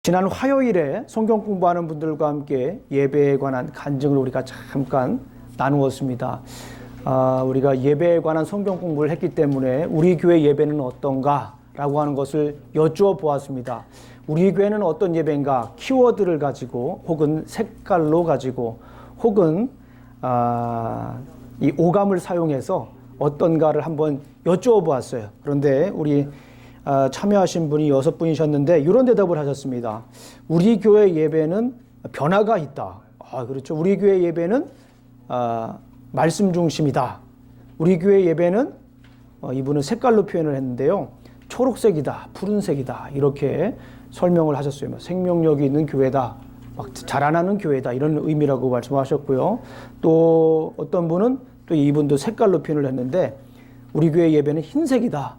지난 화요일에 성경 공부하는 분들과 함께 예배에 관한 간증을 우리가 잠깐 나누었습니다. 우리가 예배에 관한 성경 공부를 했기 때문에 우리 교회 예배는 어떤가 라고 하는 것을 여쭈어 보았습니다. 우리 교회는 어떤 예배인가 키워드를 가지고 혹은 색깔로 가지고 혹은 이 오감을 사용해서 어떤가를 한번 여쭈어 보았어요. 그런데 우리 참여하신 분이 6분이셨는데 이런 대답을 하셨습니다. 우리 교회 예배는 변화가 있다. 그렇죠. 우리 교회 예배는 말씀 중심이다. 우리 교회 예배는 이분은 색깔로 표현을 했는데요. 초록색이다, 푸른색이다 이렇게 설명을 하셨어요. 생명력이 있는 교회다, 막 자라나는 교회다 이런 의미라고 말씀하셨고요. 또 어떤 분은 또 이분도 색깔로 표현을 했는데 우리 교회 예배는 흰색이다.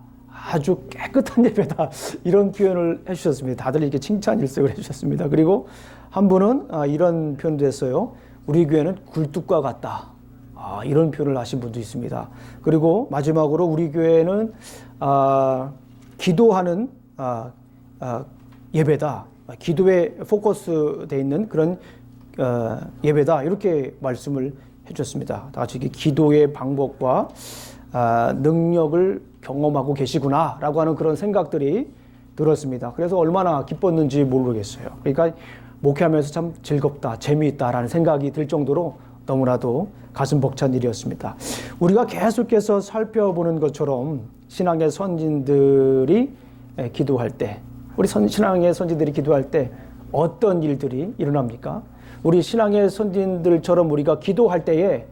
아주 깨끗한 예배다. 이런 표현을 해주셨습니다. 다들 이렇게 칭찬 일색을 해주셨습니다. 그리고 한 분은 이런 표현도 했어요. 우리 교회는 굴뚝과 같다. 이런 표현을 하신 분도 있습니다. 그리고 마지막으로 우리 교회는 기도하는 예배다. 기도에 포커스되어 있는 그런 예배다. 이렇게 말씀을 해주셨습니다. 다 같이 기도의 방법과 능력을 경험하고 계시구나 라고 하는 그런 생각들이 들었습니다. 그래서 얼마나 기뻤는지 모르겠어요. 그러니까 목회하면서 참 즐겁다, 재미있다라는 생각이 들 정도로 너무나도 가슴 벅찬 일이었습니다. 우리가 계속해서 살펴보는 것처럼 신앙의 선진들이 기도할 때, 우리 신앙의 선진들이 기도할 때 어떤 일들이 일어납니까? 우리 신앙의 선진들처럼 우리가 기도할 때에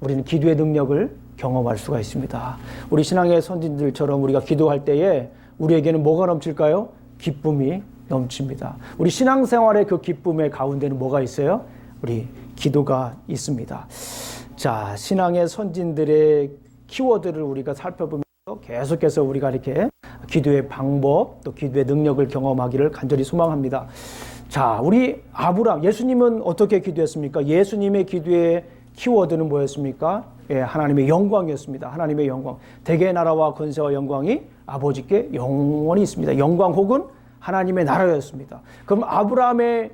우리는 기도의 능력을 경험할 수가 있습니다. 우리 신앙의 선진들처럼 우리가 기도할 때에 우리에게는 뭐가 넘칠까요? 기쁨이 넘칩니다. 우리 신앙생활의 그 기쁨의 가운데는 뭐가 있어요? 우리 기도가 있습니다. 자, 신앙의 선진들의 키워드를 우리가 살펴보면서 계속해서 우리가 이렇게 기도의 방법 또 기도의 능력을 경험하기를 간절히 소망합니다. 자, 우리 아브라함, 예수님은 어떻게 기도했습니까? 예수님의 기도의 키워드는 뭐였습니까? 하나님의 영광이었습니다. 하나님의 영광. 대개의 나라와 권세와 영광이 아버지께 영원히 있습니다. 영광 혹은 하나님의 나라였습니다. 그럼 아브라함의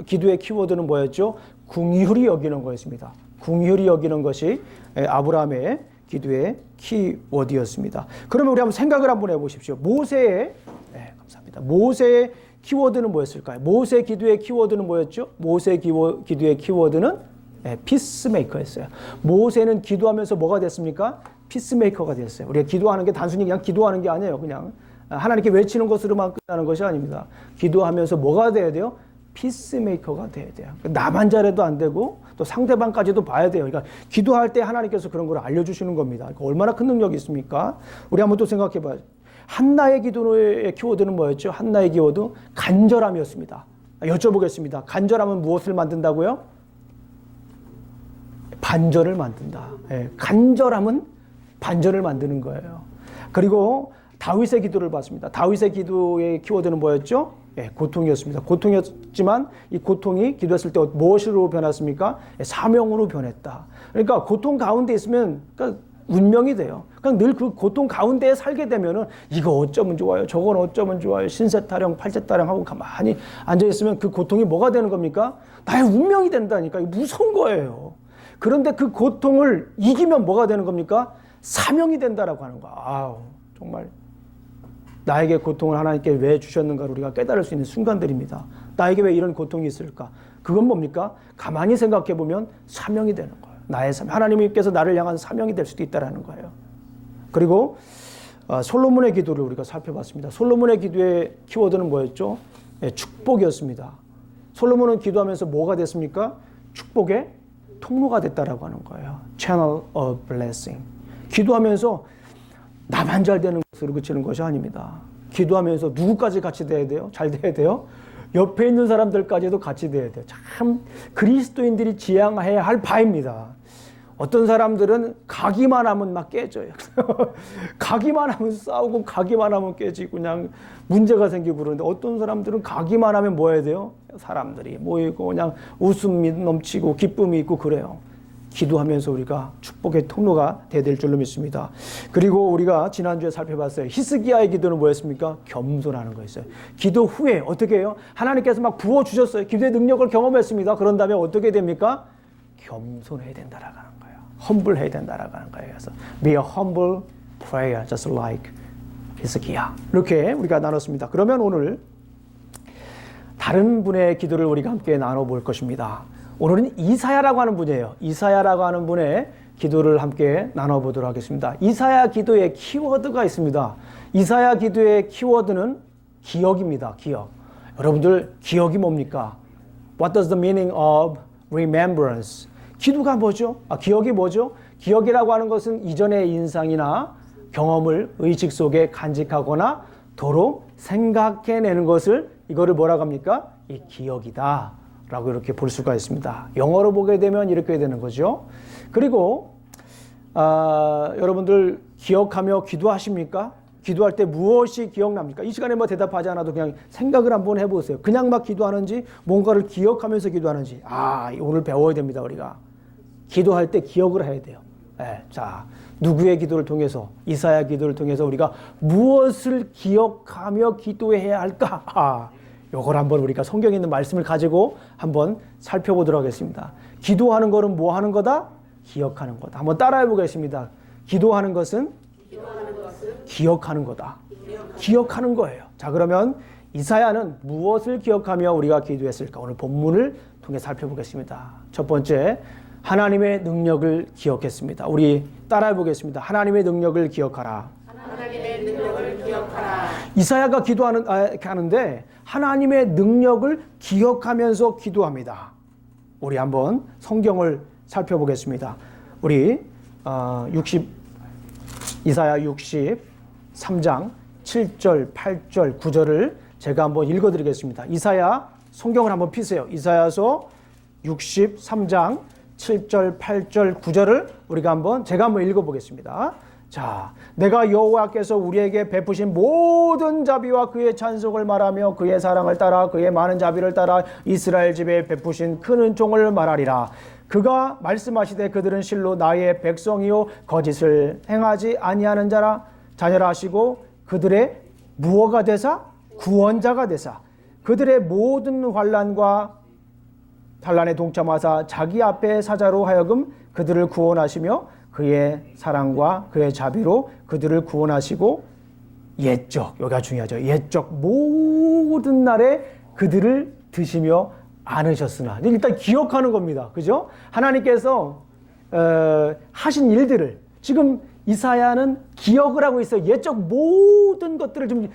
기도의 키워드는 뭐였죠? 긍휼히 여기는 거였습니다. 긍휼히 여기는 것이 아브라함의 기도의 키워드였습니다. 그러면 우리 한번 생각을 한번 해보십시오. 감사합니다. 모세의 키워드는 뭐였을까요? 모세 기도의 키워드는 뭐였죠? 모세 기도의 키워드는 피스메이커였어요. 모세는 기도하면서 뭐가 됐습니까? 피스메이커가 됐어요. 우리가 기도하는 게 단순히 그냥 기도하는 게 아니에요. 그냥 하나님께 외치는 것으로만 끝나는 것이 아닙니다. 기도하면서 뭐가 돼야 돼요? 피스메이커가 돼야 돼요. 나만 잘해도 안 되고 또 상대방까지도 봐야 돼요. 그러니까 기도할 때 하나님께서 그런 걸 알려주시는 겁니다. 그러니까 얼마나 큰 능력이 있습니까? 우리 한번 또 생각해 봐요. 한나의 기도의 키워드는 뭐였죠? 한나의 키워드 간절함이었습니다. 여쭤보겠습니다. 간절함은 무엇을 만든다고요? 반전을 만든다. 간절함은 반전을 만드는 거예요. 그리고 다윗의 기도를 봤습니다. 다윗의 기도의 키워드는 뭐였죠? 고통이었습니다. 고통이었지만 이 고통이 기도했을 때 무엇으로 변했습니까? 사명으로 변했다. 그러니까 고통 가운데 있으면 그러니까 운명이 돼요. 그러니까 늘 그 고통 가운데에 살게 되면은 이거 어쩌면 좋아요. 저건 어쩌면 좋아요. 신세타령, 팔세타령 하고 가만히 앉아있으면 그 고통이 뭐가 되는 겁니까? 나의 운명이 된다니까. 무서운 거예요. 그런데 그 고통을 이기면 뭐가 되는 겁니까? 사명이 된다라고 하는 거야. 정말 나에게 고통을 하나님께 왜 주셨는가를 우리가 깨달을 수 있는 순간들입니다. 나에게 왜 이런 고통이 있을까? 그건 뭡니까? 가만히 생각해 보면 사명이 되는 거예요. 나의 하나님께서 나를 향한 사명이 될 수도 있다라는 거예요. 그리고 솔로몬의 기도를 우리가 살펴봤습니다. 솔로몬의 기도의 키워드는 뭐였죠? 축복이었습니다. 솔로몬은 기도하면서 뭐가 됐습니까? 축복의 통로가 됐다라고 하는 거예요. Channel of blessing. 기도하면서 나만 잘 되는 것으로 그치는 것이 아닙니다. 기도하면서 누구까지 같이 돼야 돼요? 잘 돼야 돼요? 옆에 있는 사람들까지도 같이 돼야 돼요. 참 그리스도인들이 지향해야 할 바입니다. 어떤 사람들은 가기만 하면 막 깨져요. 가기만 하면 싸우고 가기만 하면 깨지고 그냥 문제가 생기고 그러는데 어떤 사람들은 가기만 하면 뭐 해야 돼요? 사람들이 모이고 그냥 웃음이 넘치고 기쁨이 있고 그래요. 기도하면서 우리가 축복의 통로가 되어야 될 줄로 믿습니다. 그리고 우리가 지난주에 살펴봤어요. 히스기야의 기도는 뭐였습니까? 겸손하는 거였어요. 기도 후에 어떻게 해요? 하나님께서 막 부어주셨어요. 기도의 능력을 경험했습니다. 그런 다음에 어떻게 됩니까? 겸손해야 된다라고 하는 거예요. humble 해야 된다라고 하는 거예요. 그래서 be a humble prayer just like 히스기야. 이렇게 우리가 나눴습니다. 그러면 오늘 다른 분의 기도를 우리가 함께 나눠볼 것입니다. 오늘은 이사야라고 하는 분이에요. 이사야라고 하는 분의 기도를 함께 나눠보도록 하겠습니다. 이사야 기도의 키워드가 있습니다. 이사야 기도의 키워드는 기억입니다. 기억. 여러분들 기억이 뭡니까? What does the meaning of remembrance? 기도가 뭐죠? 기억이 뭐죠? 기억이라고 하는 것은 이전의 인상이나 경험을 의식 속에 간직하거나 도로 생각해내는 것을 이거를 뭐라고 합니까? 이 기억이다 라고 이렇게 볼 수가 있습니다. 영어로 보게 되면 이렇게 되는 거죠. 그리고 여러분들 기억하며 기도하십니까? 기도할 때 무엇이 기억납니까? 이 시간에 뭐 대답하지 않아도 그냥 생각을 한번 해보세요. 그냥 막 기도하는지 뭔가를 기억하면서 기도하는지. 오늘 배워야 됩니다. 우리가 기도할 때 기억을 해야 돼요. 자, 누구의 기도를 통해서, 이사야 기도를 통해서 우리가 무엇을 기억하며 기도해야 할까? 요걸 한번 우리가 성경에 있는 말씀을 가지고 한번 살펴보도록 하겠습니다. 기도하는 것은 뭐 하는 거다? 기억하는 거다. 한번 따라해 보겠습니다. 기도하는 것은 기억하는 거다. 기억하는 거예요. 자, 그러면 이사야는 무엇을 기억하며 우리가 기도했을까? 오늘 본문을 통해 살펴보겠습니다. 첫 번째, 하나님의 능력을 기억했습니다. 우리 따라해 보겠습니다. 하나님의 능력을 기억하라. 하나님의 능력을 기억하라. 이사야가 하는데 하나님의 능력을 기억하면서 기도합니다. 우리 한번 성경을 살펴보겠습니다. 우리 이사야 63장 7절, 8절, 9절을 제가 한번 읽어드리겠습니다. 이사야 성경을 한번 피세요. 이사야서 63장 7절, 8절, 9절을 제가 한번 읽어보겠습니다. 자, 내가 여호와께서 우리에게 베푸신 모든 자비와 그의 찬송을 말하며 그의 사랑을 따라 그의 많은 자비를 따라 이스라엘 집에 베푸신 큰 은총을 말하리라. 그가 말씀하시되 그들은 실로 나의 백성이요 거짓을 행하지 아니하는 자녀라 하시고 그들의 무어가 되사 구원자가 되사 그들의 모든 환난에 동참하사 자기 앞에 사자로 하여금 그들을 구원하시며 그의 사랑과 그의 자비로 그들을 구원하시고 옛적, 여기가 중요하죠. 옛적 모든 날에 그들을 드시며 안으셨으나. 일단 기억하는 겁니다. 그죠? 하나님께서 하신 일들을 지금 이사야는 기억을 하고 있어요. 옛적 모든 것들을 좀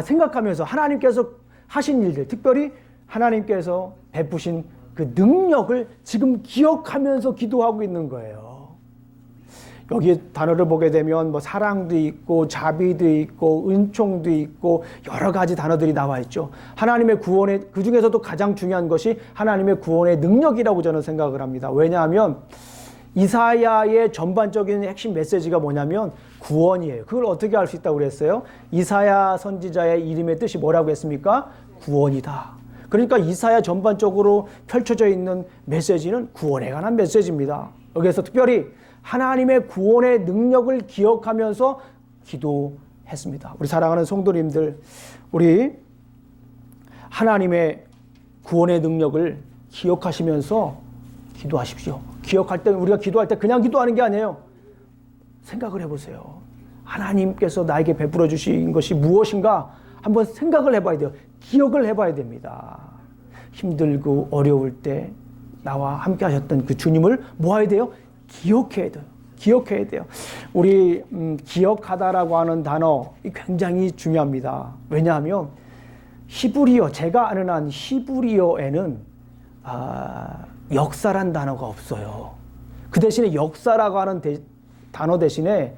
생각하면서 하나님께서 하신 일들, 특별히 하나님께서 베푸신 그 능력을 지금 기억하면서 기도하고 있는 거예요. 여기 단어를 보게 되면 뭐 사랑도 있고 자비도 있고 은총도 있고 여러 가지 단어들이 나와 있죠. 하나님의 구원의 그 중에서도 가장 중요한 것이 하나님의 구원의 능력이라고 저는 생각을 합니다. 왜냐하면 이사야의 전반적인 핵심 메시지가 뭐냐면 구원이에요. 그걸 어떻게 알 수 있다고 그랬어요? 이사야 선지자의 이름의 뜻이 뭐라고 했습니까? 구원이다. 그러니까 이사야 전반적으로 펼쳐져 있는 메시지는 구원에 관한 메시지입니다. 여기서 특별히 하나님의 구원의 능력을 기억하면서 기도했습니다. 우리 사랑하는 성도님들, 우리 하나님의 구원의 능력을 기억하시면서 기도하십시오. 기억할 때, 우리가 기도할 때 그냥 기도하는 게 아니에요. 생각을 해보세요. 하나님께서 나에게 베풀어 주신 것이 무엇인가 한번 생각을 해봐야 돼요. 기억을 해봐야 됩니다. 힘들고 어려울 때 나와 함께 하셨던 그 주님을 뭐 해야 돼요? 기억해야 돼요. 기억해야 돼요. 우리 기억하다라고 하는 단어 굉장히 중요합니다. 왜냐하면 히브리어, 제가 아는 한 히브리어에는 역사란 단어가 없어요. 그 대신에 역사라고 하는 단어 대신에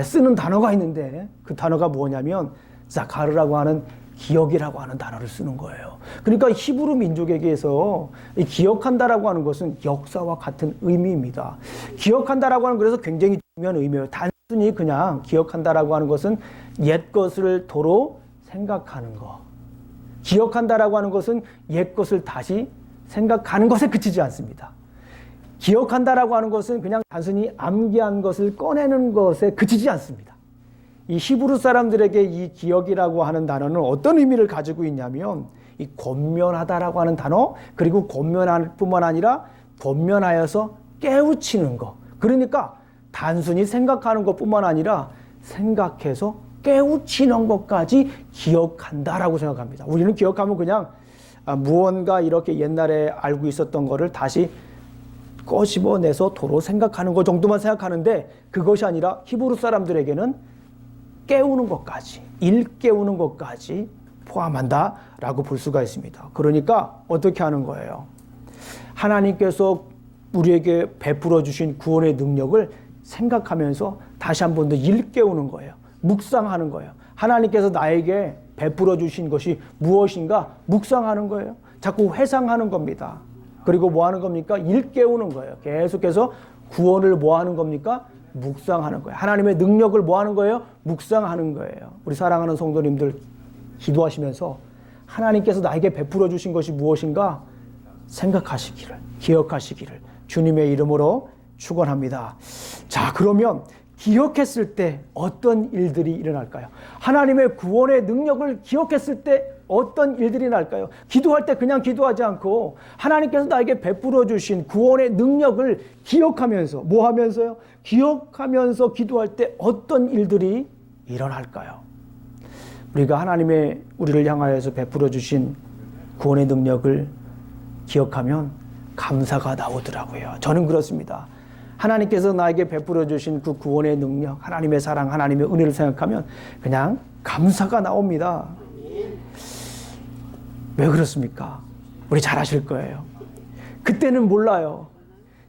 쓰는 단어가 있는데 그 단어가 뭐냐면 자카르라고 하는 기억이라고 하는 단어를 쓰는 거예요. 그러니까 히브리 민족에게서 기억한다라고 하는 것은 역사와 같은 의미입니다. 기억한다라고 하는 그래서 굉장히 중요한 의미예요. 단순히 그냥 기억한다라고 하는 것은 옛 것을 도로 생각하는 것. 기억한다라고 하는 것은 옛 것을 다시 생각하는 것에 그치지 않습니다. 기억한다라고 하는 것은 그냥 단순히 암기한 것을 꺼내는 것에 그치지 않습니다. 이 히브리 사람들에게 이 기억이라고 하는 단어는 어떤 의미를 가지고 있냐면 이 권면하다라고 하는 단어, 그리고 권면할 뿐만 아니라 권면하여서 깨우치는 것. 그러니까 단순히 생각하는 것뿐만 아니라 생각해서 깨우치는 것까지 기억한다라고 생각합니다. 우리는 기억하면 그냥 무언가 이렇게 옛날에 알고 있었던 거를 다시 꺼집어내서 도로 생각하는 것 정도만 생각하는데, 그것이 아니라 히브리 사람들에게는 깨우는 것까지, 일깨우는 것까지 포함한다라고 볼 수가 있습니다. 그러니까 어떻게 하는 거예요? 하나님께서 우리에게 베풀어 주신 구원의 능력을 생각하면서 다시 한 번 더 일깨우는 거예요. 묵상하는 거예요. 하나님께서 나에게 베풀어 주신 것이 무엇인가 묵상하는 거예요. 자꾸 회상하는 겁니다. 그리고 뭐 하는 겁니까? 일깨우는 거예요. 계속해서 구원을 뭐 하는 겁니까? 묵상하는 거예요. 하나님의 능력을 뭐 하는 거예요? 묵상하는 거예요. 우리 사랑하는 성도님들, 기도하시면서 하나님께서 나에게 베풀어 주신 것이 무엇인가 생각하시기를, 기억하시기를 주님의 이름으로 축원합니다. 자, 그러면 기억했을 때 어떤 일들이 일어날까요? 하나님의 구원의 능력을 기억했을 때 어떤 일들이 날까요? 기도할 때 그냥 기도하지 않고 하나님께서 나에게 베풀어 주신 구원의 능력을 기억하면서, 뭐 하면서요? 기억하면서 기도할 때 어떤 일들이 일어날까요? 우리가 하나님의 우리를 향하여서 베풀어 주신 구원의 능력을 기억하면 감사가 나오더라고요. 저는 그렇습니다. 하나님께서 나에게 베풀어 주신 그 구원의 능력, 하나님의 사랑, 하나님의 은혜를 생각하면 그냥 감사가 나옵니다. 왜 그렇습니까? 우리 잘 아실 거예요. 그때는 몰라요.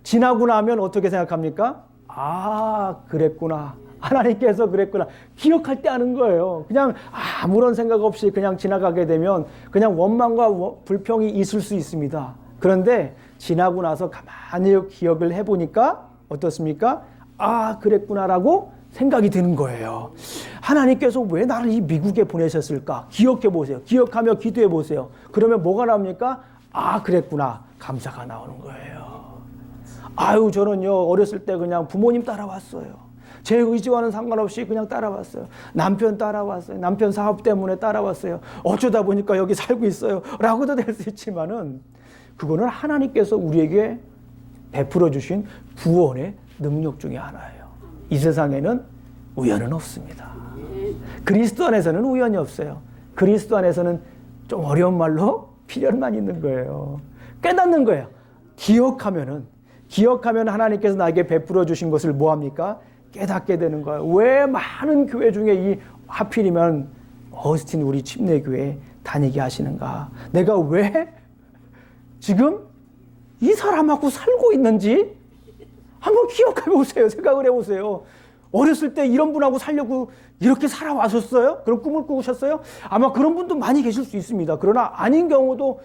지나고 나면 어떻게 생각합니까? 아, 그랬구나. 하나님께서 그랬구나. 기억할 때 아는 거예요. 그냥 아무런 생각 없이 그냥 지나가게 되면 그냥 원망과 불평이 있을 수 있습니다. 그런데 지나고 나서 가만히 기억을 해보니까 어떻습니까? 아, 그랬구나라고 생각이 드는 거예요. 하나님께서 왜 나를 이 미국에 보내셨을까? 기억해 보세요. 기억하며 기도해 보세요. 그러면 뭐가 나옵니까? 아, 그랬구나. 감사가 나오는 거예요. 아유, 저는요, 어렸을 때 그냥 부모님 따라왔어요. 제 의지와는 상관없이 그냥 따라왔어요. 남편 따라왔어요. 남편 사업 때문에 따라왔어요. 어쩌다 보니까 여기 살고 있어요. 라고도 될 수 있지만은 그거는 하나님께서 우리에게 베풀어 주신 구원의 능력 중에 하나예요. 이 세상에는 우연은 없습니다. 그리스도 안에서는 우연이 없어요. 그리스도 안에서는 좀 어려운 말로 필연만 있는 거예요. 깨닫는 거예요. 기억하면 하나님께서 나에게 베풀어 주신 것을 뭐합니까? 깨닫게 되는 거예요. 왜 많은 교회 중에 이 하필이면 어스틴 우리 침례교회 다니게 하시는가? 내가 왜 지금 이 사람하고 살고 있는지 한번 기억해 보세요. 생각을 해 보세요. 어렸을 때 이런 분하고 살려고 이렇게 살아왔었어요? 그런 꿈을 꾸셨어요? 아마 그런 분도 많이 계실 수 있습니다. 그러나 아닌 경우도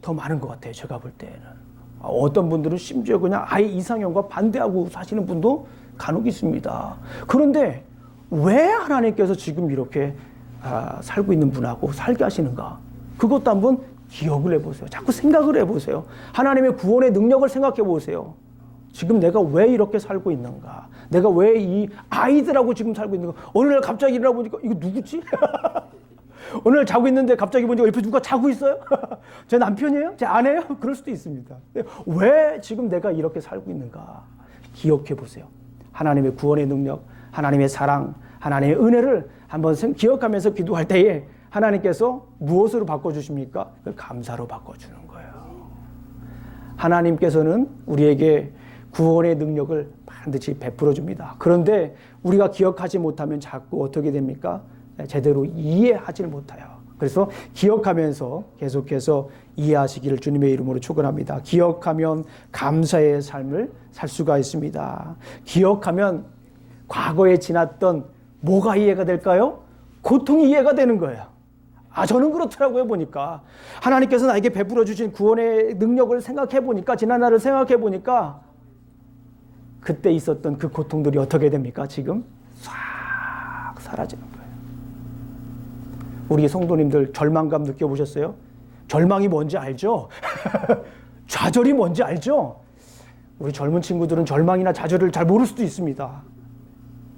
더 많은 것 같아요. 제가 볼 때는. 어떤 분들은 심지어 그냥 아예 이상형과 반대하고 사시는 분도 간혹 있습니다. 그런데 왜 하나님께서 지금 이렇게 살고 있는 분하고 살게 하시는가? 그것도 한번 기억을 해보세요. 자꾸 생각을 해보세요. 하나님의 구원의 능력을 생각해 보세요. 지금 내가 왜 이렇게 살고 있는가? 내가 왜 이 아이들하고 지금 살고 있는가? 어느 날 갑자기 일어나 보니까 이거 누구지? 오늘 자고 있는데 갑자기 보니까 옆에 누가 자고 있어요? 제 남편이에요? 제 아내예요? 그럴 수도 있습니다. 왜 지금 내가 이렇게 살고 있는가? 기억해 보세요. 하나님의 구원의 능력, 하나님의 사랑, 하나님의 은혜를 한번 기억하면서 기도할 때에 하나님께서 무엇으로 바꿔주십니까? 감사로 바꿔주는 거예요. 하나님께서는 우리에게 구원의 능력을 반드시 베풀어 줍니다. 그런데 우리가 기억하지 못하면 자꾸 어떻게 됩니까? 제대로 이해하지 못해요. 그래서 기억하면서 계속해서 이해하시기를 주님의 이름으로 축원합니다. 기억하면 감사의 삶을 살 수가 있습니다. 기억하면 과거에 지났던 뭐가 이해가 될까요? 고통이 이해가 되는 거예요. 저는 그렇더라고요. 보니까 하나님께서 나에게 베풀어 주신 구원의 능력을 생각해 보니까, 지난 날을 생각해 보니까 그때 있었던 그 고통들이 어떻게 됩니까? 지금 싹 사라지는 거예요. 우리 성도님들 절망감 느껴보셨어요? 절망이 뭔지 알죠? 좌절이 뭔지 알죠? 우리 젊은 친구들은 절망이나 좌절을 잘 모를 수도 있습니다.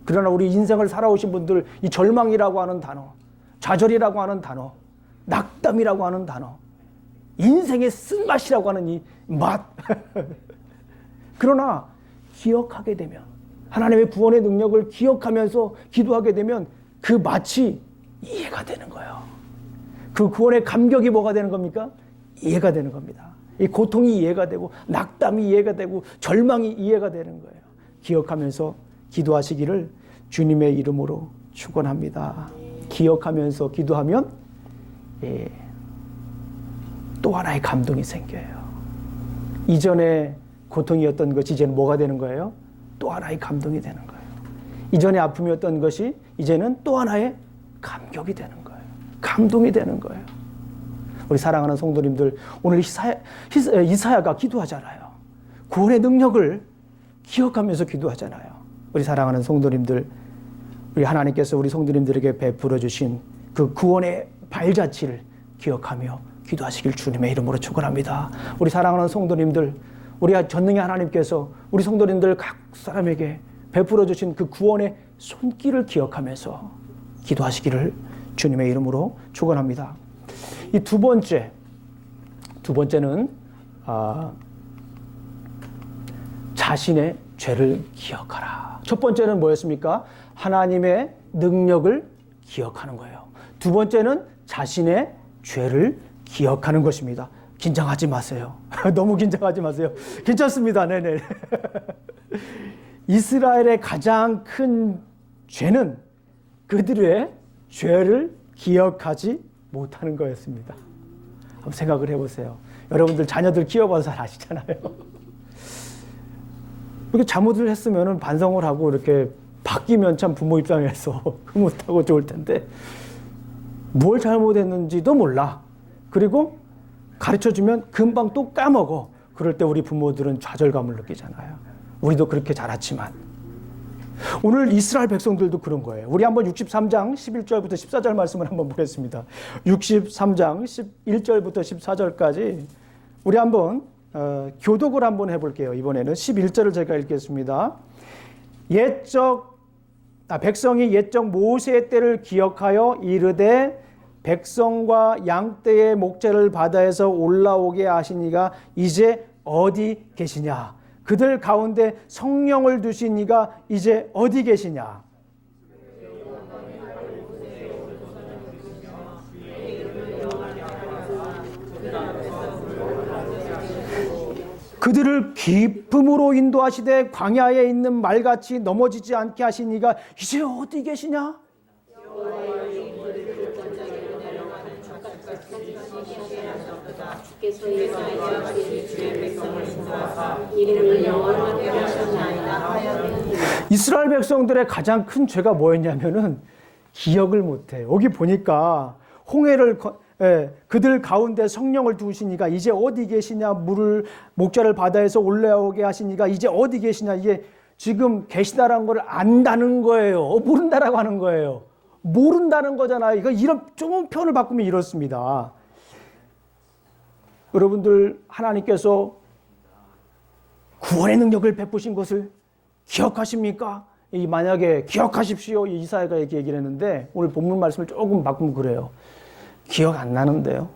그러나 우리 인생을 살아오신 분들, 이 절망이라고 하는 단어, 좌절이라고 하는 단어, 낙담이라고 하는 단어, 인생의 쓴맛이라고 하는 이 맛. 그러나 기억하게 되면, 하나님의 구원의 능력을 기억하면서 기도하게 되면 그 맛이 이해가 되는 거예요. 그 구원의 감격이 뭐가 되는 겁니까? 이해가 되는 겁니다. 이 고통이 이해가 되고 낙담이 이해가 되고 절망이 이해가 되는 거예요. 기억하면서 기도하시기를 주님의 이름으로 축원합니다. 기억하면서 기도하면 또 하나의 감동이 생겨요. 이전에 고통이었던 것이 이제는 뭐가 되는 거예요? 또 하나의 감동이 되는 거예요. 이전에 아픔이었던 것이 이제는 또 하나의 감격이 되는 거예요. 감동이 되는 거예요. 우리 사랑하는 성도님들, 오늘 이사야가 기도하잖아요. 구원의 능력을 기억하면서 기도하잖아요. 우리 사랑하는 성도님들, 우리 하나님께서 우리 성도님들에게 베풀어 주신 그 구원의 발자취를 기억하며 기도하시길 주님의 이름으로 축원합니다. 우리 사랑하는 성도님들, 우리 전능의 하나님께서 우리 성도님들 각 사람에게 베풀어 주신 그 구원의 손길을 기억하면서 기도하시기를 주님의 이름으로 축원합니다. 이 두 번째는 자신의 죄를 기억하라. 첫 번째는 뭐였습니까? 하나님의 능력을 기억하는 거예요. 두 번째는 자신의 죄를 기억하는 것입니다. 긴장하지 마세요. 너무 긴장하지 마세요. 괜찮습니다. 네네. 이스라엘의 가장 큰 죄는 그들의 죄를 기억하지 못하는 거였습니다. 한번 생각을 해보세요. 여러분들 자녀들 키워봐서 잘 아시잖아요. 이렇게 잘못을 했으면 반성을 하고 이렇게 바뀌면 참 부모 입장에서 흐뭇하고 좋을 텐데 뭘 잘못했는지도 몰라. 그리고 가르쳐주면 금방 또 까먹어. 그럴 때 우리 부모들은 좌절감을 느끼잖아요. 우리도 그렇게 자랐지만. 오늘 이스라엘 백성들도 그런 거예요. 우리 한번 63장 11절부터 14절 말씀을 한번 보겠습니다. 63장 11절부터 14절까지 우리 한번 교독을 한번 해볼게요. 이번에는 11절을 제가 읽겠습니다. 백성이 옛적 모세의 때를 기억하여 이르되 백성과 양떼의 목재를 바다에서 올라오게 하신 이가 이제 어디 계시냐? 그들 가운데 성령을 두신 이가 이제 어디 계시냐? 그들을 기쁨으로 인도하시되 광야에 있는 말같이 넘어지지 않게 하신 이가 이제 어디 계시냐? 이스라엘 백성들의 가장 큰 죄가 뭐였냐면은 기억을 못해요. 여기 보니까 그들 가운데 성령을 두신 이가 이제 어디 계시냐? 목자를 바다에서 올라오게 하신 이가 이제 어디 계시냐? 이게 지금 계시다라는 걸 안다는 거예요. 모른다라고 하는 거예요. 모른다는 거잖아요. 이거 이런 조금 표현을 바꾸면 이렇습니다. 여러분들 하나님께서 구원의 능력을 베푸신 것을 기억하십니까? 만약에 기억하십시오. 이사야가 이렇게 얘기를 했는데 오늘 본문 말씀을 조금 바꾸면 그래요. 기억 안 나는데요.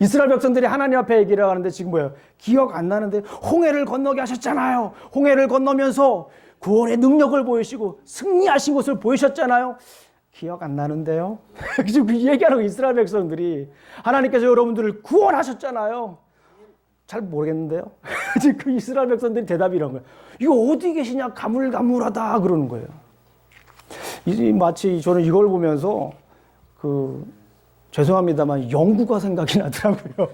이스라엘 백성들이 하나님 앞에 얘기를 하는데 지금 뭐예요? 기억 안 나는데 홍해를 건너게 하셨잖아요. 홍해를 건너면서 구원의 능력을 보이시고 승리하신 것을 보이셨잖아요. 기억 안 나는데요. 지금 그 얘기하는 이스라엘 백성들이 하나님께서 여러분들을 구원하셨잖아요. 잘 모르겠는데요. 지금 그 이스라엘 백성들이 대답이 이런 거예요. 이거 어디 계시냐? 가물가물하다 그러는 거예요. 마치 저는 이걸 보면서 죄송합니다만 연구가 생각이 나더라고요.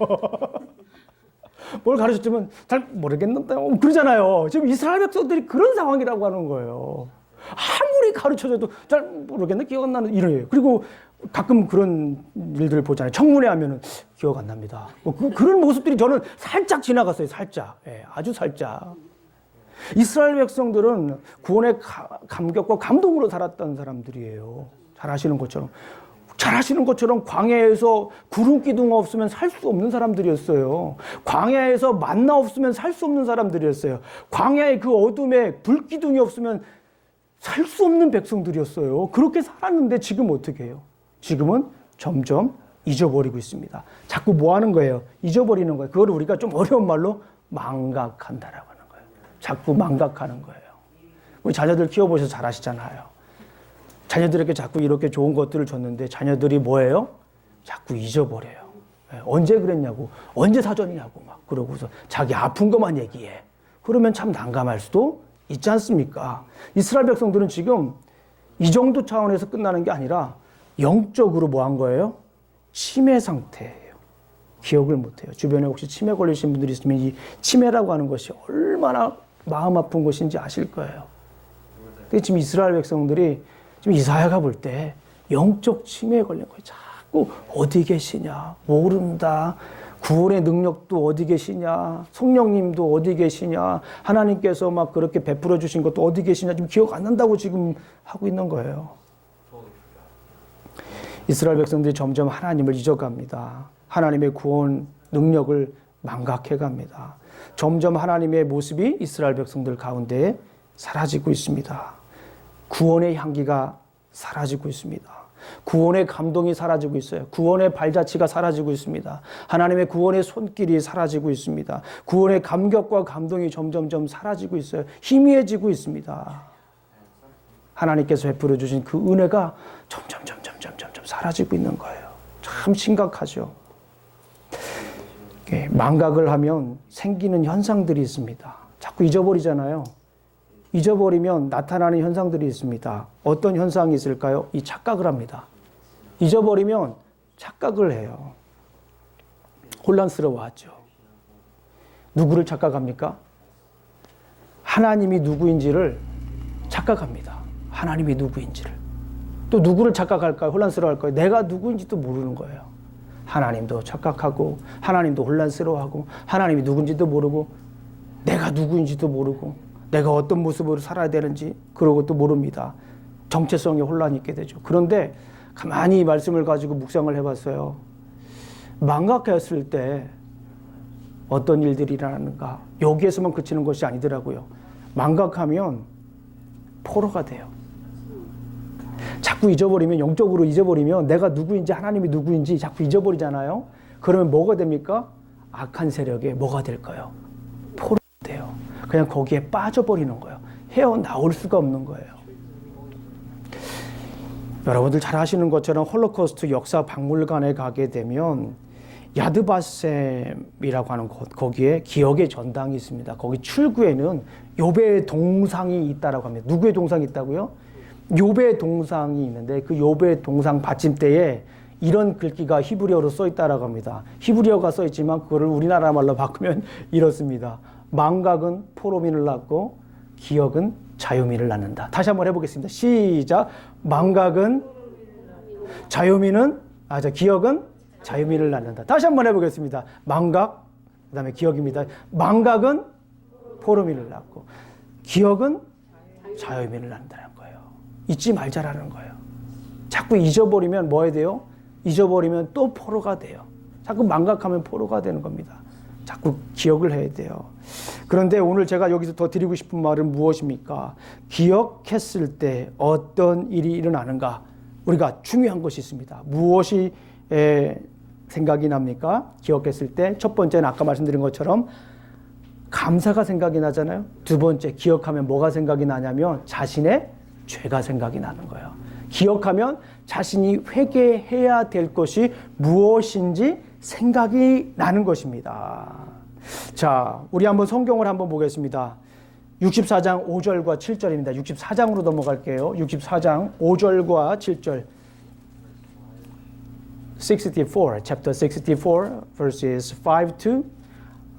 뭘 가르쳤지만 잘 모르겠는데요. 그러잖아요. 지금 이스라엘 백성들이 그런 상황이라고 하는 거예요. 아무리 가르쳐줘도 잘 모르겠네, 기억 안 나는 이래요. 그리고 가끔 그런 일들을 보잖아요. 청문회 하면은 기억 안 납니다. 그런 모습들이 저는 살짝 지나갔어요. 살짝. 아주 살짝. 이스라엘 백성들은 구원의 감격과 감동으로 살았던 사람들이에요. 잘 아시는 것처럼. 잘 아시는 것처럼 광야에서 구름 기둥 없으면 살 수 없는 사람들이었어요. 광야에서 만나 없으면 살 수 없는 사람들이었어요. 광야의 그 어둠에 불 기둥이 없으면 살 수 없는 백성들이었어요. 그렇게 살았는데 지금 어떻게 해요? 지금은 점점 잊어버리고 있습니다. 자꾸 뭐 하는 거예요? 잊어버리는 거예요. 그걸 우리가 좀 어려운 말로 망각한다라고 하는 거예요. 자꾸 망각하는 거예요. 우리 자녀들 키워보셔서 잘 아시잖아요. 자녀들에게 자꾸 이렇게 좋은 것들을 줬는데 자녀들이 뭐예요? 자꾸 잊어버려요. 언제 그랬냐고, 언제 사줬냐고 막 그러고서 자기 아픈 것만 얘기해. 그러면 참 난감할 수도 있지 않습니까? 이스라엘 백성들은 지금 이 정도 차원에서 끝나는 게 아니라 영적으로 뭐 한 거예요? 치매 상태예요. 기억을 못해요. 주변에 혹시 치매 걸리신 분들이 있으면 이 치매라고 하는 것이 얼마나 마음 아픈 것인지 아실 거예요. 근데 지금 이스라엘 백성들이 지금 이사야가 볼 때 영적 치매에 걸린 거예요. 자꾸 어디 계시냐, 모른다. 구원의 능력도 어디 계시냐, 성령님도 어디 계시냐, 하나님께서 막 그렇게 베풀어 주신 것도 어디 계시냐, 지금 기억 안 난다고 지금 하고 있는 거예요. 이스라엘 백성들이 점점 하나님을 잊어갑니다. 하나님의 구원 능력을 망각해 갑니다. 점점 하나님의 모습이 이스라엘 백성들 가운데 사라지고 있습니다. 구원의 향기가 사라지고 있습니다. 구원의 감동이 사라지고 있어요. 구원의 발자취가 사라지고 있습니다. 하나님의 구원의 손길이 사라지고 있습니다. 구원의 감격과 감동이 점점점 사라지고 있어요. 희미해지고 있습니다. 하나님께서 베풀어 주신 그 은혜가 점점 사라지고 있는 거예요. 참 심각하죠. 망각을 하면 생기는 현상들이 있습니다. 자꾸 잊어버리잖아요. 잊어버리면 나타나는 현상들이 있습니다. 어떤 현상이 있을까요? 이 착각을 합니다. 잊어버리면 착각을 해요. 혼란스러워하죠. 누구를 착각합니까? 하나님이 누구인지를 착각합니다. 하나님이 누구인지를. 또 누구를 착각할까요? 혼란스러워할까요? 내가 누구인지도 모르는 거예요. 하나님도 착각하고 하나님도 혼란스러워하고 하나님이 누군지도 모르고 내가 누구인지도 모르고 내가 어떤 모습으로 살아야 되는지 그런 것도 모릅니다. 정체성에 혼란이 있게 되죠. 그런데 가만히 이 말씀을 가지고 묵상을 해봤어요. 망각했을 때 어떤 일들이 일어나는가. 여기에서만 그치는 것이 아니더라고요. 망각하면 포로가 돼요. 자꾸 잊어버리면, 영적으로 잊어버리면 내가 누구인지 하나님이 누구인지 자꾸 잊어버리잖아요. 그러면 뭐가 됩니까? 악한 세력에 뭐가 될까요? 포로가 돼요. 그냥 거기에 빠져버리는 거예요. 헤어나올 수가 없는 거예요. 여러분들 잘 아시는 것처럼 홀로코스트 역사 박물관에 가게 되면 야드바셈이라고 하는 곳, 거기에 기억의 전당이 있습니다. 거기 출구에는 욥의 동상이 있다라고 합니다. 누구의 동상이 있다고요? 욥의 동상이 있는데 그 욥의 동상 받침대에 이런 글귀가 히브리어로 써 있다라고 합니다. 히브리어가 써 있지만 그거를 우리나라 말로 바꾸면 이렇습니다. 망각은 포로민을 낳고 기억은 자유민을 낳는다. 다시 한번 해보겠습니다. 시작. 망각은 자유민은 기억은 자유민을 낳는다. 다시 한번 해보겠습니다. 망각, 그다음에 기억입니다. 망각은 포로민을 낳고 기억은 자유민을 낳는다는 거예요. 잊지 말자라는 거예요. 자꾸 잊어버리면 뭐 해야 돼요? 잊어버리면 또 포로가 돼요. 자꾸 망각하면 포로가 되는 겁니다. 자꾸 기억을 해야 돼요. 그런데 오늘 제가 여기서 더 드리고 싶은 말은 무엇입니까? 기억했을 때 어떤 일이 일어나는가? 우리가 중요한 것이 있습니다. 무엇이 생각이 납니까? 기억했을 때 첫 번째는 아까 말씀드린 것처럼 감사가 생각이 나잖아요. 두 번째, 기억하면 뭐가 생각이 나냐면 자신의 죄가 생각이 나는 거예요. 기억하면 자신이 회개해야 될 것이 무엇인지 생각이 나는 것입니다. 자, 우리 한번 성경을 한번 보겠습니다. 64장 5절과 7절입니다. 64장으로 넘어갈게요. 64장 5절과 7절. 64, chapter 64, verses 5 to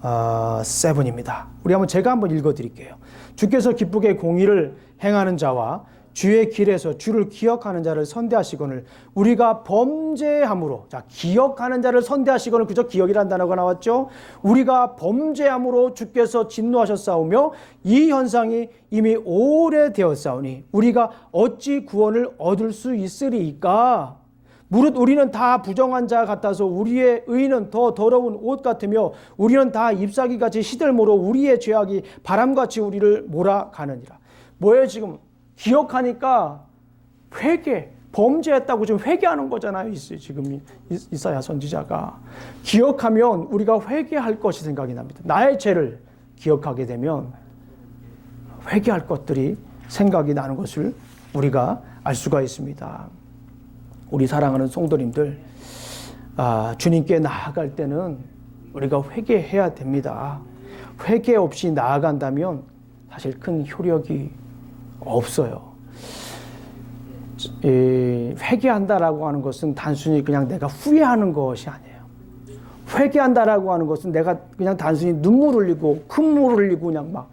7입니다. 우리 제가 한번 읽어드릴게요. 주께서 기쁘게 공의를 행하는 자와 주의 길에서 주를 기억하는 자를 선대하시거늘 우리가 범죄함으로, 자, 기억하는 자를 선대하시거늘, 그저 기억이라는 단어가 나왔죠. 우리가 범죄함으로 주께서 진노하셨사오며 이 현상이 이미 오래되었사오니 우리가 어찌 구원을 얻을 수 있으리이까. 무릇 우리는 다 부정한 자 같아서 우리의 의는 더 더러운 옷 같으며 우리는 다 잎사귀같이 시들모로 우리의 죄악이 바람같이 우리를 몰아가느니라. 뭐예요 지금? 기억하니까 회개, 범죄했다고 지금 회개하는 거잖아요. 지금 이사야 선지자가. 기억하면 우리가 회개할 것이 생각이 납니다. 나의 죄를 기억하게 되면 회개할 것들이 생각이 나는 것을 우리가 알 수가 있습니다. 우리 사랑하는 성도님들, 주님께 나아갈 때는 우리가 회개해야 됩니다. 회개 없이 나아간다면 사실 큰 효력이 없어요. 회개한다라고 하는 것은 단순히 그냥 내가 후회하는 것이 아니에요. 회개한다라고 하는 것은 내가 그냥 단순히 눈물 흘리고 큰물 흘리고 그냥 막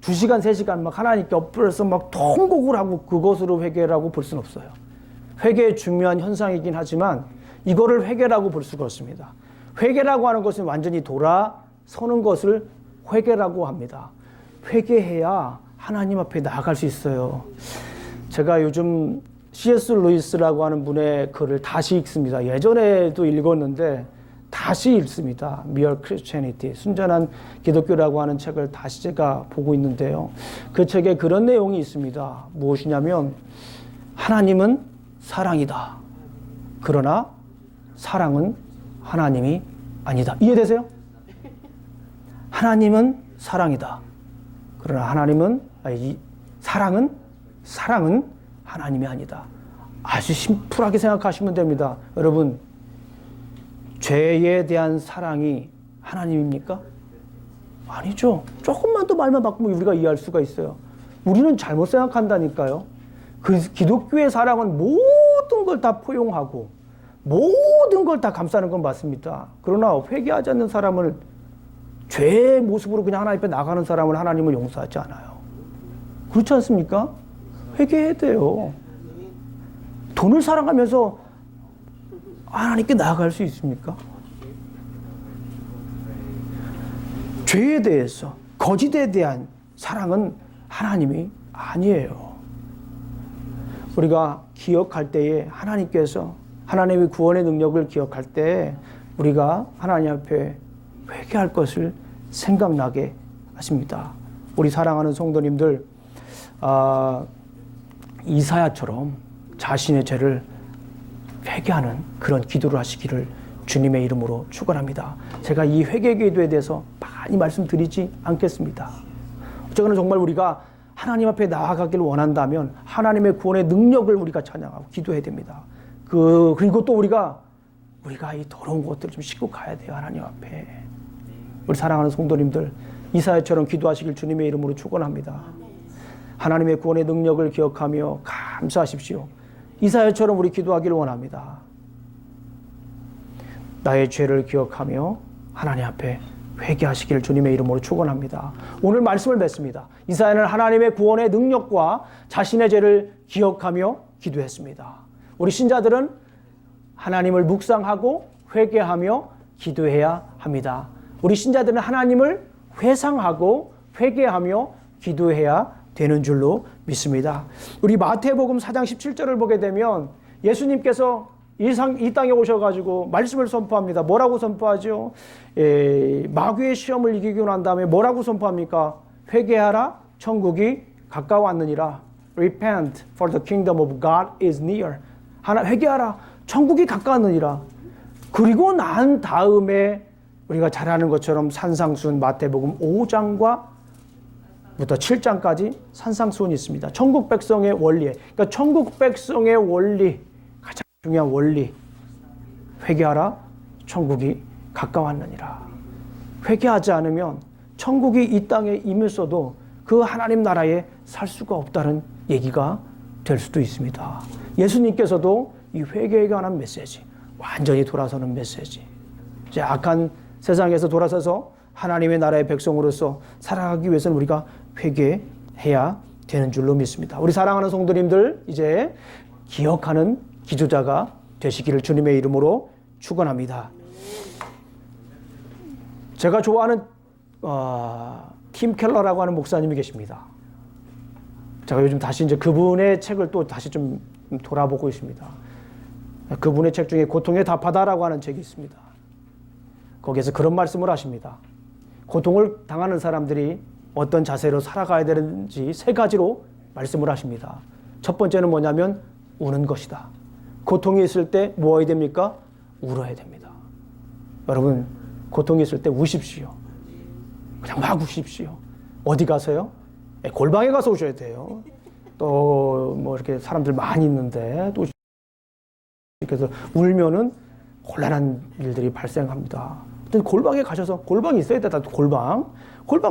2시간, 3시간 막 하나님께 엎드려서 막 통곡을 하고 그것으로 회개라고 볼 수는 없어요. 회개의 중요한 현상이긴 하지만 이거를 회개라고 볼 수가 없습니다. 회개라고 하는 것은 완전히 돌아서는 것을 회개라고 합니다. 회개해야 하나님 앞에 나아갈 수 있어요. 제가 요즘 C.S. 루이스라고 하는 분의 글을 다시 읽습니다. 예전에도 읽었는데 다시 읽습니다. Mere Christianity, 순전한 기독교라고 하는 책을 다시 제가 보고 있는데요. 그 책에 그런 내용이 있습니다. 무엇이냐면 하나님은 사랑이다. 그러나 사랑은 하나님이 아니다. 이해되세요? 하나님은 사랑이다. 그러나 사랑은 하나님이 아니다. 아주 심플하게 생각하시면 됩니다. 여러분, 죄에 대한 사랑이 하나님입니까? 아니죠. 조금만 더 말만 바꾸면 우리가 이해할 수가 있어요. 우리는 잘못 생각한다니까요. 그 기독교의 사랑은 모든 걸 다 포용하고 모든 걸 다 감싸는 건 맞습니다. 그러나 회개하지 않는 사람을 죄의 모습으로 그냥 하나님 앞에 나가는 사람을 하나님은 용서하지 않아요. 그렇지 않습니까? 회개해야 돼요. 돈을 사랑하면서 하나님께 나아갈 수 있습니까? 죄에 대해서, 거짓에 대한 사랑은 하나님이 아니에요. 우리가 기억할 때에 하나님께서 하나님의 구원의 능력을 기억할 때 우리가 하나님 앞에 회개할 것을 생각나게 하십니다. 우리 사랑하는 성도님들, 이사야처럼 자신의 죄를 회개하는 그런 기도를 하시기를 주님의 이름으로 축원합니다. 제가 이 회개 기도에 대해서 많이 말씀드리지 않겠습니다. 어쨌거나 정말 우리가 하나님 앞에 나아가기를 원한다면 하나님의 구원의 능력을 우리가 찬양하고 기도해야 됩니다. 그리고 또 우리가 이 더러운 것들을 좀 씻고 가야 돼요. 하나님 앞에. 우리 사랑하는 성도님들, 이사야처럼 기도하시길 주님의 이름으로 축원합니다. 하나님의 구원의 능력을 기억하며 감사하십시오. 이사야처럼 우리 기도하기를 원합니다. 나의 죄를 기억하며 하나님 앞에 회개하시기를 주님의 이름으로 축원합니다. 오늘 말씀을 맺습니다. 이사야는 하나님의 구원의 능력과 자신의 죄를 기억하며 기도했습니다. 우리 신자들은 하나님을 묵상하고 회개하며 기도해야 합니다. 우리 신자들은 하나님을 회상하고 회개하며 기도해야 되는 줄로 믿습니다. 우리 마태복음 4장 17절을 보게 되면 예수님께서 이 땅에 오셔가지고 말씀을 선포합니다. 뭐라고 선포하죠? 마귀의 시험을 이기고 난 다음에 뭐라고 선포합니까? 회개하라, 천국이 가까웠느니라. Repent, for the kingdom of God is near. 회개하라, 천국이 가까웠느니라. 그리고 난 다음에 우리가 잘 아는 것처럼 산상수훈 마태복음 5장과 부터 7장까지 산상수훈이 있습니다. 천국 백성의 원리에, 그러니까 천국 백성의 원리, 가장 중요한 원리, 회개하라, 천국이 가까웠느니라. 회개하지 않으면 천국이 이 땅에 임했어도 그 하나님 나라에 살 수가 없다는 얘기가 될 수도 있습니다. 예수님께서도 이 회개에 관한 메시지, 완전히 돌아서는 메시지, 이제 악한 세상에서 돌아서서 하나님의 나라의 백성으로서 살아가기 위해서는 우리가 회개해야 되는 줄로 믿습니다. 우리 사랑하는 성도님들, 이제 기억하는 기도자가 되시기를 주님의 이름으로 축원합니다. 제가 좋아하는 팀 켈러라고 하는 목사님이 계십니다. 제가 요즘 다시 이제 그분의 책을 또 다시 좀 돌아보고 있습니다. 그분의 책 중에 고통의 답하다라고 하는 책이 있습니다. 거기에서 그런 말씀을 하십니다. 고통을 당하는 사람들이 어떤 자세로 살아가야 되는지 세 가지로 말씀을 하십니다. 첫 번째는 뭐냐면 우는 것이다. 고통이 있을 때 뭐 해야 됩니까? 울어야 됩니다. 여러분, 고통이 있을 때 우십시오. 그냥 막 우십시오. 어디 가서요? 골방에 가서 오셔야 돼요. 또 뭐 이렇게 사람들 많이 있는데 또 그래서 울면은 곤란한 일들이 발생합니다. 골방에 가셔서, 골방이 있어야 되다. 골방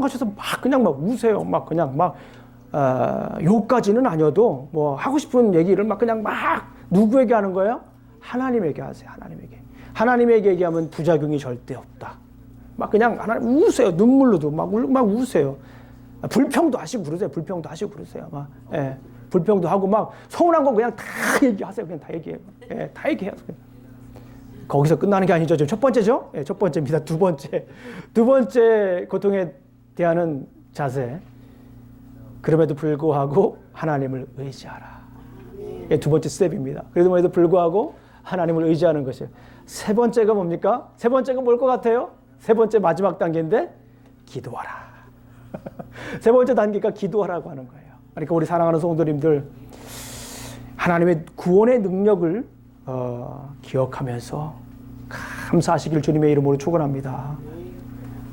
가셔서 막 그냥 막 우세요. 막 그냥 막 욕까지는 아니어도 뭐 하고 싶은 얘기를 막 그냥 막 누구에게 하는 거예요? 하나님에게 하세요. 하나님에게 얘기하면 부작용이 절대 없다. 막 그냥 하나님 우세요. 눈물로도 막 우세요. 불평도 하시고 그러세요. 막, 예. 불평도 하고 막 서운한 거 그냥 다 얘기하세요. 그냥 다 얘기해요. 예, 다 얘기해요. 거기서 끝나는 게 아니죠. 지금 첫 번째죠. 예, 첫 번째입니다. 두 번째 고통에 대하는 자세. 그럼에도 불구하고 하나님을 의지하라. 예, 두 번째 스텝입니다. 그럼에도 불구하고 하나님을 의지하는 것이에요. 세 번째가 뭡니까? 세 번째가 뭘 것 같아요? 세 번째 마지막 단계인데 기도하라. 세 번째 단계가 기도하라고 하는 거예요. 그러니까 우리 사랑하는 성도님들, 하나님의 구원의 능력을 기억하면서 감사하시길 주님의 이름으로 축원합니다.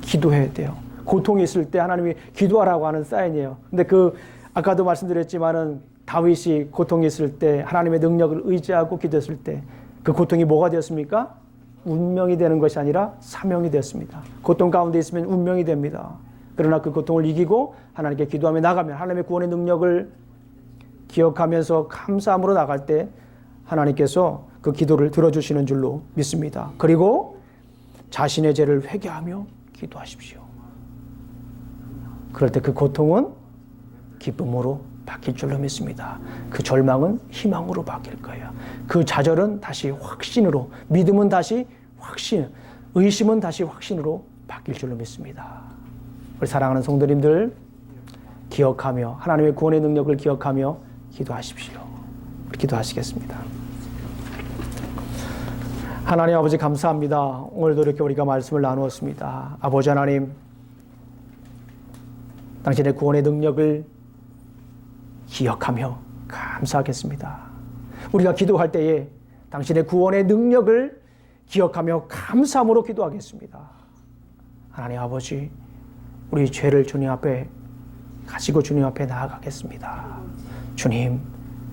기도해야 돼요. 고통이 있을 때 하나님이 기도하라고 하는 사인이에요. 근데 아까도 말씀드렸지만은 다윗이 고통이 있을 때 하나님의 능력을 의지하고 기도했을 때 그 고통이 뭐가 되었습니까? 운명이 되는 것이 아니라 사명이 되었습니다. 고통 가운데 있으면 운명이 됩니다. 그러나 그 고통을 이기고 하나님께 기도하며 나가면 하나님의 구원의 능력을 기억하면서 감사함으로 나갈 때 하나님께서 그 기도를 들어주시는 줄로 믿습니다. 그리고 자신의 죄를 회개하며 기도하십시오. 그럴 때 그 고통은 기쁨으로 바뀔 줄로 믿습니다. 그 절망은 희망으로 바뀔 거예요. 그 좌절은 다시 확신으로, 믿음은 다시 확신, 의심은 다시 확신으로 바뀔 줄로 믿습니다. 우리 사랑하는 성도님들, 기억하며 하나님의 구원의 능력을 기억하며 기도하십시오. 우리 기도하시겠습니다. 하나님 아버지 감사합니다. 오늘도 이렇게 우리가 말씀을 나누었습니다. 아버지 하나님, 당신의 구원의 능력을 기억하며 감사하겠습니다. 우리가 기도할 때에 당신의 구원의 능력을 기억하며 감사함으로 기도하겠습니다. 하나님 아버지, 우리 죄를 주님 앞에 가지고 주님 앞에 나아가겠습니다. 주님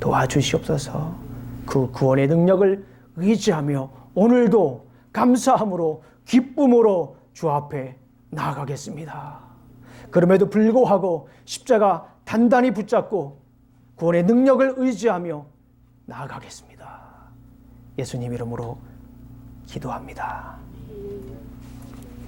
도와주시옵소서. 그 구원의 능력을 의지하며 오늘도 감사함으로 기쁨으로 주 앞에 나아가겠습니다. 그럼에도 불구하고 십자가 단단히 붙잡고 구원의 능력을 의지하며 나아가겠습니다. 예수님 이름으로 기도합니다.